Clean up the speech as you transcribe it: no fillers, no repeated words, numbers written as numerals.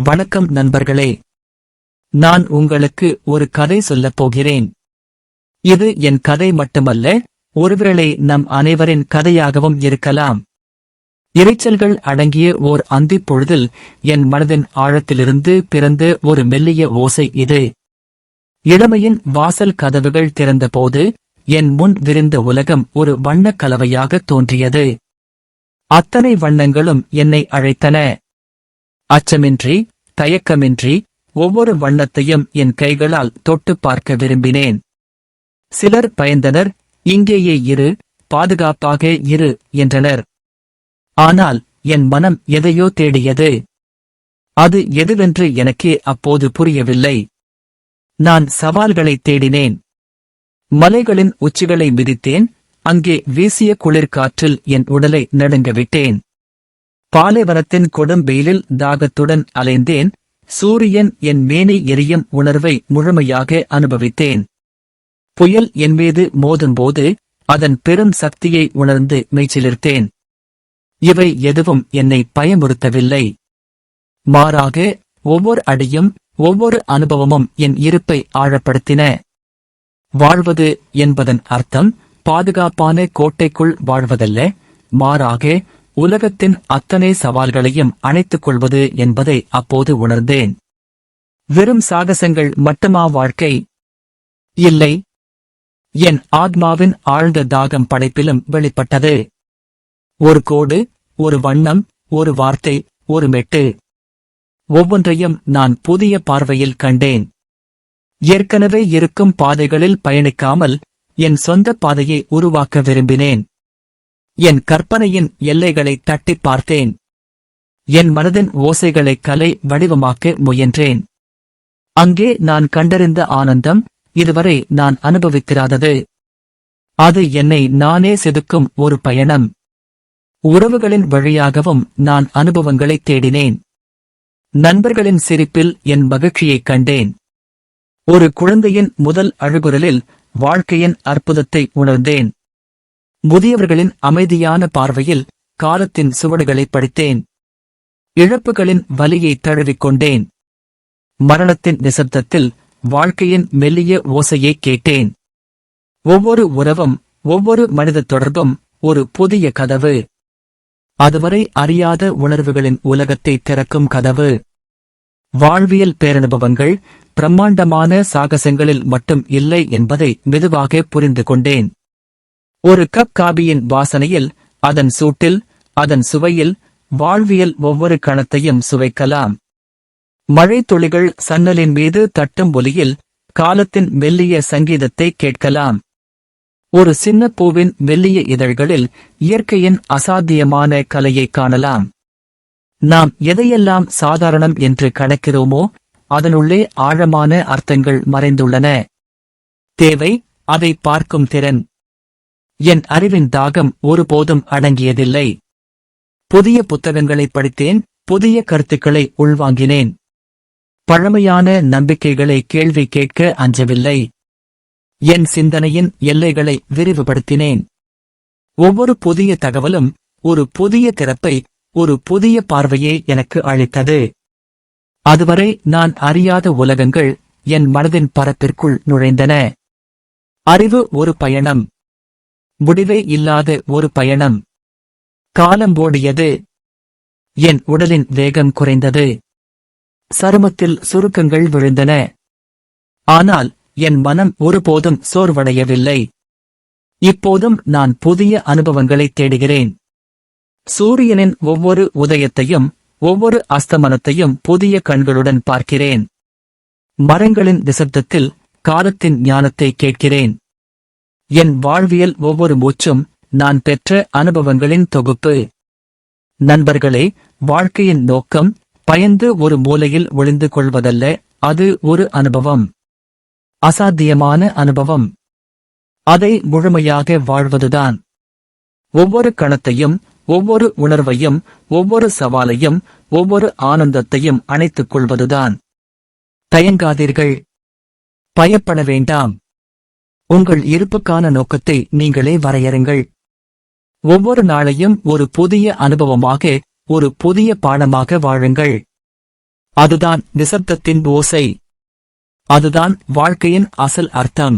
வணக்கம் நண்பர்களே. நான் உங்களுக்கு ஒரு கதை சொல்லப் போகிறேன். இது என் கதை மட்டுமல்ல, ஒருவேளை நம் அனைவரின் கதையாகவும் இருக்கலாம். இரைச்சல்கள் அடங்கிய ஓர் அந்திப் பொழுதில் என் மனதின் ஆழத்திலிருந்து பிறந்த ஒரு மெல்லிய ஓசை இது. இளமையின் வாசல் கதவுகள் திறந்தபோது என் முன் விரிந்த உலகம் ஒரு வண்ணக் கலவையாக தோன்றியது. அத்தனை வண்ணங்களும் என்னை அழைத்தன. அச்சமின்றி, தயக்கமின்றி ஒவ்வொரு வண்ணத்தையும் என் கைகளால் தொட்டுப் பார்க்க விரும்பினேன். சிலர் பயந்தனர், இங்கேயே இரு, பாதுகாப்பாக இரு என்றனர். ஆனால் என் மனம் எதையோ தேடியது. அது எதுவென்று எனக்கே அப்போது புரியவில்லை. நான் சவால்களை தேடினேன். மலைகளின் உச்சிகளை மிதித்தேன். அங்கே வீசிய குளிர்காற்றில் என் உடலை நடுங்கவிட்டேன். பாலைவனத்தின் கொடும் வெயிலில் தாகத்துடன் அலைந்தேன். சூரியன் என் மேனி எரியும் உணர்வை முழுமையாக அனுபவித்தேன். புயல் என்மீது மோதும்போது அதன் பெரும் சக்தியை உணர்ந்து மெய்சிலிர்த்தேன். இவை எதுவும் என்னை பயமுறுத்தவில்லை. மாறாக ஒவ்வொரு அடியும், ஒவ்வொரு அனுபவமும் என் இருப்பை ஆழப்படுத்தின. வாழ்வது என்பதன் அர்த்தம் பாதுகாப்பான கோட்டைக்குள் வாழ்வதல்ல, மாறாக உலகத்தின் அத்தனை சவால்களையும் அணைத்துக் கொள்வது என்பதை அப்போது உணர்ந்தேன். வெறும் சாகசங்கள் மட்டுமா வாழ்க்கை? இல்லை. என் ஆத்மாவின் ஆழ்ந்த தாகம் படைப்பிலும் வெளிப்பட்டது. ஒரு கோடு, ஒரு வண்ணம், ஒரு வார்த்தை, ஒரு மெட்டு. ஒவ்வொன்றையும் நான் புதிய பார்வையில் கண்டேன். ஏற்கனவே இருக்கும் பாதைகளில் பயணிக்காமல் என் சொந்த பாதையை உருவாக்க விரும்பினேன். என் கற்பனையின் எல்லைகளை தட்டிப் பார்த்தேன். என் மனதின் ஓசைகளை கலை வடிவமாக்க முயன்றேன். அங்கே நான் கண்டறிந்த ஆனந்தம் இதுவரை நான் அனுபவித்திராதது. அது என்னை நானே செதுக்கும் ஒரு பயணம். உறவுகளின் வழியாகவும் நான் அனுபவங்களை தேடினேன். நண்பர்களின் சிரிப்பில் என் மகிழ்ச்சியைக் கண்டேன். ஒரு குழந்தையின் முதல் அழுகுரலில் வாழ்க்கையின் அற்புதத்தை உணர்ந்தேன். முதியவர்களின் அமைதியான பார்வையில் காலத்தின் சுவடுகளை படித்தேன். இழப்புகளின் வலியை தழுவிக்கொண்டேன். மரணத்தின் நிசப்தத்தில் வாழ்க்கையின் மெல்லிய ஓசையைக் கேட்டேன். ஒவ்வொரு உறவும், ஒவ்வொரு மனித தொடர்பும் ஒரு புதிய கதவு. அதுவரை அறியாத உணர்வுகளின் உலகத்தை திறக்கும் கதவு. வாழ்வியல் பேரனுபவங்கள் பிரம்மாண்டமான சாகசங்களில் மட்டும் இல்லை என்பதை மெதுவாக புரிந்து கொண்டேன். ஒரு கப் காபியின் வாசனையில், அதன் சூட்டில், அதன் சுவையில் வாழ்வியல் ஒவ்வொரு கணத்தையும் சுவைக்கலாம். மழை துளிகள் சன்னலின் மீது தட்டும் ஒலியில் காலத்தின் மெல்லிய சங்கீதத்தை கேட்கலாம். ஒரு சின்ன பூவின் மெல்லிய இதழ்களில் இயற்கையின் அசாத்தியமான கலையைக் காணலாம். நாம் எதையெல்லாம் சாதாரணம் என்று கணக்கிறோமோ அதனுள்ளே ஆழமான அர்த்தங்கள் மறைந்துள்ளன. தேவை அதை பார்க்கும் திறன். என் அறிவின் தாகம் ஒருபோதும் அடங்கியதில்லை. புதிய புத்தகங்களை படித்தேன், புதிய கருத்துக்களை உள்வாங்கினேன். பழமையான நம்பிக்கைகளை கேள்வி கேட்க அஞ்சவில்லை. என் சிந்தனையின் எல்லைகளை விரிவுபடுத்தினேன். ஒவ்வொரு புதிய தகவலும் ஒரு புதிய திறப்பை, ஒரு புதிய பார்வையை எனக்கு அளித்தது. அதுவரை நான் அறியாத உலகங்கள் என் மனதின் பரப்பிற்குள் நுழைந்தன. அறிவு ஒரு பயணம். முடிவே இல்லாத ஒரு பயணம். காலம் ஓடியது. என் உடலின் வேகம் குறைந்தது. சருமத்தில் சுருக்கங்கள் விழுந்தன. ஆனால் என் மனம் ஒருபோதும் சோர்வடையவில்லை. இப்போதும் நான் புதிய அனுபவங்களைத் தேடுகிறேன். சூரியனின் ஒவ்வொரு உதயத்தையும், ஒவ்வொரு அஸ்தமனத்தையும் புதிய கண்களுடன் பார்க்கிறேன். மரங்களின் நிசப்தத்தில் காலத்தின் ஞானத்தை கேட்கிறேன். என் வாழ்வியல் ஒவ்வொரு மூச்சும் நான் பெற்ற அனுபவங்களின் தொகுப்பு. நண்பர்களே, வாழ்க்கையின் நோக்கம் பயந்து ஒரு மூலையில் ஒளிந்து கொள்வதல்ல, அது ஒரு அனுபவம். அசாத்தியமான அனுபவம். அதை முழுமையாக வாழ்வதுதான். ஒவ்வொரு கணத்தையும், ஒவ்வொரு உணர்வையும், ஒவ்வொரு சவாலையும், ஒவ்வொரு ஆனந்தத்தையும் அணைத்துக் கொள்வதுதான். தயங்காதீர்கள். பயப்பட வேண்டாம். உங்கள் இருப்புக்கான நோக்கத்தை நீங்களே வரையறுங்கள். ஒவ்வொரு நாளையும் ஒரு புதிய அனுபவமாக, ஒரு புதிய பாடமாக வாழுங்கள். அதுதான் நிசப்தத்தின் ஓசை. அதுதான் வாழ்க்கையின் அசல் அர்த்தம்.